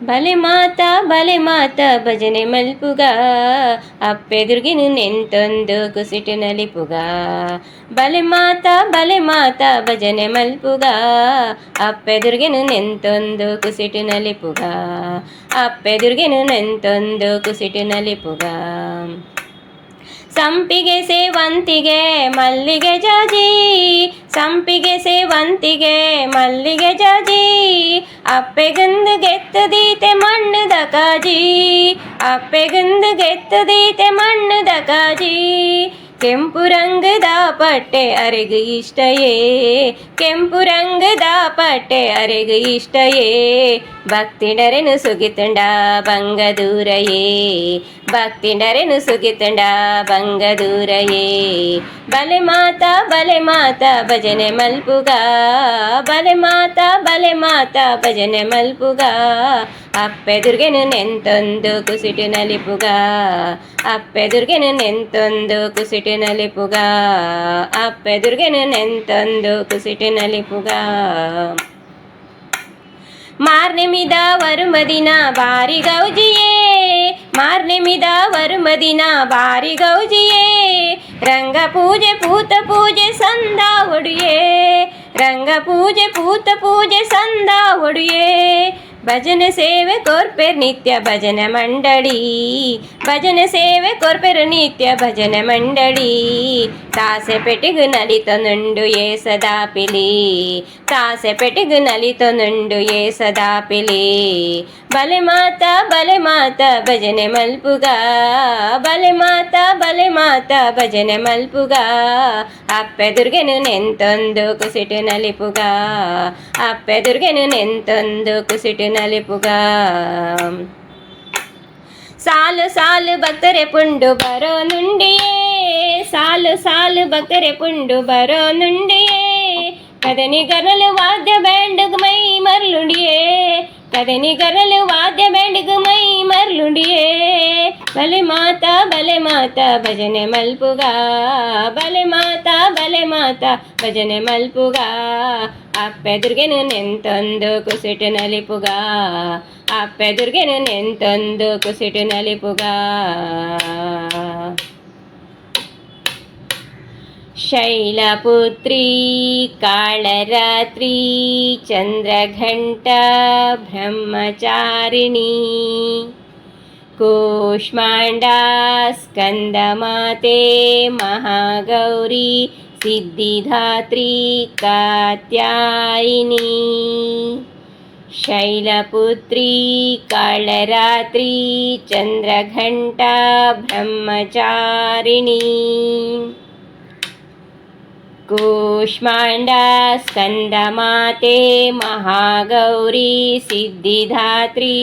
ಬಲೆ ಮಾತ ಭಜನೆ ಮಲ್ಪುಗ ಅಪ್ಪೆದುರ್ಗಿನು ನೆಂತೊಂದು ಕುಸಿಟು ನಲಿಪುಗ. ಬಲೆ ಮಾತ ಭಜನೆ ಮಲ್ಪುಗ ಅಪ್ಪೆದುರ್ಗಿನು ನೆಂತೊಂದು ಕುಸಿಟು ನಲಿಪುಗ. ಅಪ್ಪೆದುರ್ಗಿನು ನೆಂತೊಂದು ಕುಸಿಟು ನಲಿಪುಗ. ಸಂಪಿಗೆ ಸೇವಂತಿಗೆ ಮಲ್ಲಿಗೆ ಜಾಜಿ, ಸಂಪಿಗೆ ಸೇವಂತಿಗೆ ಮಲ್ಲಿಗೆ ಜಾಜಿ, ಅಪ್ಪೆಗಂದು ಗೆತ್ತದೀತೆ ಮಣ್ಣದ ಕಾಜಿ, ಅಪ್ಪೆಗಂದು ಗೆತ್ತದೀತೆ ಮಣ್ಣದ ಕಾಜಿ. ಕೆಂಪು ರಂಗದ ಪಟ್ಟೆ ಅರೆಗು ಇಷ್ಟಯೇ, ಕೆಂಪು ರಂಗದ ಪಟ್ಟೆ ಅರೆಗು ಇಷ್ಟಯೇ, ಭಕ್ತಿಂಡರೆನು ಸುಗಿತುಂಡ ಬಂಗದೂರಯೇ, ಭಕ್ತಿಂಡರೆನು ಸುಗಿತುಂಡ ಬಂಗದೂರಯೇ. ಬಲೆ ಮಾತ ಭಜನೆ ಮಲ್ಪುಗ, ಬಲೆ ಮಾತ ಭಜನೆ ಮಲ್ಪುಗ ಅಪ್ಪೆದುರ್ಗೆನು ನೆಂತೊಂದು ಕುಸಿಟು ನಲಿಪುಗ. ಅಪ್ಪೆದುರ್ಗೆನು ನೆಂತೊಂದು ಕುಸಿಟು ನಲಿಪುಗ. ಅಪ್ಪೆದುರ್ಗೆನು ನೆಂತೊಂದು ಕುಸಿಟು ನಲಿಪುಗ. ಮಾರ್ನೆ ಮಿದ ವರುಮದಿನ ಬಾರಿ ಗೌಜಿಯೇ, ಮಾರ್ನೆ ಮಿದ ವರುಮದಿನ ಬಾರಿ ಗೌಜಿಯೇ, ರಂಗ ಪೂಜೆ ಪೂತ ಪೂಜೆ ಸಂದ ಒಡುಯೇ, ರಂಗ ಪೂಜೆ ಪೂತ ಪೂಜೆ ಸಂದ ಒಡುಯೇ. ಭಜನೆ ಸೇವೆ ಕೊರ್ಪೆರ್ ನಿತ್ಯ ಭಜನೆ ಮಂಡಳಿ, ಭಜನೆ ಸೇವೆ ಕೊರ್ಪೆರ್ ನಿತ್ಯ ಭಜನೆ ಮಂಡಳಿ. ತಾಸೆ ಪೆಟ್ಟಿಗು ನಲಿತೊನುಂಡು ಏಸದಾಪಿಲಿ, ತಾಸೆ ಪೆಟ್ಟಿಗು ನಲಿತೊನುಂಡು ಏಸದಾಪಿಲಿ. ಬಲೆ ಮಾತ ಭಜನೆ ಮಲ್ಪುಗ, ಬಲೆ ಮಾತ ಭಜನೆ ಮಲ್ಪುಗ ಅಪ್ಪೆದುರ್ಗೆನು ನೆಂತೊಂದು ಕುಸಿಟು ನಲಿಪುಗ. ಅಪ್ಪೆದುರ್ಗೆನು ನೆಂತೊಂದು ಕುಸಿಟು ನಲಿಪುಗ. ಸಾಲು ಸಾಲು ಭಕ್ತರೆ ಪುಂಡು ಬರೋ ನುಂಡಿಯೇ, ಸಾಲು ಸಾಲು ಭಕ್ತರೆ ಪುಂಡು ಬರೋ ನುಂಡಿಯೇ, ಕದನಿ ಗರಲು ವಾದ್ಯ ಬ್ಯಾಂಡ್ಗ್ ಮೈ ಮರ್ಲುಂಡಿಯೇ, ಕದನಿ ಗರಲು ವಾದ್ಯ ಬ್ಯಾಂಡ್ಗ್ ಮೈ ಮರ್ಲುಂಡಿಯೇ. ಬಲೆ ಮಾತ ಭಜನೆ ಮಲ್ಪುಗ, ಬಲೆ ಮಾತ ಭಜನೆ ಮಲ್ಪುಗ ಅಪ್ಪೆದುರ್ಗೆನು ನೆಂತೊಂದು ಕುಸಿಟು ನಲಿಪುಗ. ಅಪ್ಪೆದುರ್ಗೆನು ನೆಂತೊಂದು ಕುಸಿಟು ನಲಿಪುಗ. ಶೈಲಪುತ್ರಿ ಕಾಳರಾತ್ರಿ ಚಂದ್ರಘಂಟ ಬ್ರಹ್ಮಚಾರಿಣಿ, ಕೂಷ್ಮಾಂಡಾ ಸ್ಕಂದಮಾತೆ ಮಹಾಗೌರಿ ಸಿದ್ಧಿದಾತ್ರಿ ಕಾತ್ಯಾಯಿನಿ. ಶೈಲಪುತ್ರಿ ಕಾಳರಾತ್ರಿ ಚಂದ್ರಘಂಟ ಬ್ರಹ್ಮಚಾರಿಣಿ, ಕೂಷ್ಮಾಂಡಾ ಸ್ಕಂದಮಾತೆ ಮಹಾಗೌರಿ ಸಿದ್ಧಿದಾತ್ರಿ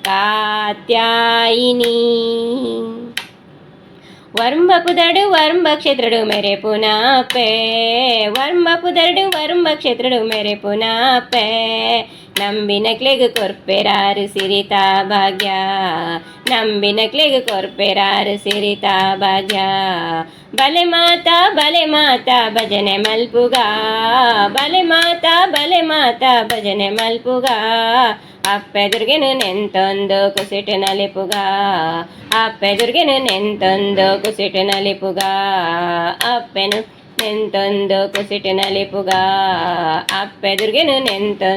ಕಾತ್ಯಾಯಿನಿ. వర్ంబపుదడు వర్ంబ క్షేత్రుడు మెరే పునాపే, వర్ంబపుదడు వర్ంబ క్షేత్రుడు మెరే పునాపే, ನಂಬಿನ ಕ್ಲೆಗ್ ಕೊರ್ಪೆರಾರು ಸಿರಿತಾ ಭಾಗ್ಯ, ನಂಬಿನ ಕ್ಲೆಗ್ ಕೊರ್ಪೆರಾರು ಸಿರಿತಾ ಭಾಗ್ಯ. ಬಲೆ ಮಾತ ಭಜನೆ ಮಲ್ಪುಗ, ಬಲೆ ಮಾತ ಭಜನೆ ಮಲ್ಪುಗ ಅಪ್ಪೆದುರ್ಗೆನು ನೆಂತೊಂದು ಕುಸಿಟು ನಲಿಪುಗ. ಅಪ್ಪೆದುರ್ಗೆನು ನೆಂತೊಂದು ಕುಸಿಟು ನಲಿಪುಗ. ಅಪ್ಪೆನು ನೆಂತೊಂದು ಕುಸಿಟು ನಲಿಪುಗ. ಅಪ್ಪೆದುರ್ಗೆನು ನೆಂತೊಂದು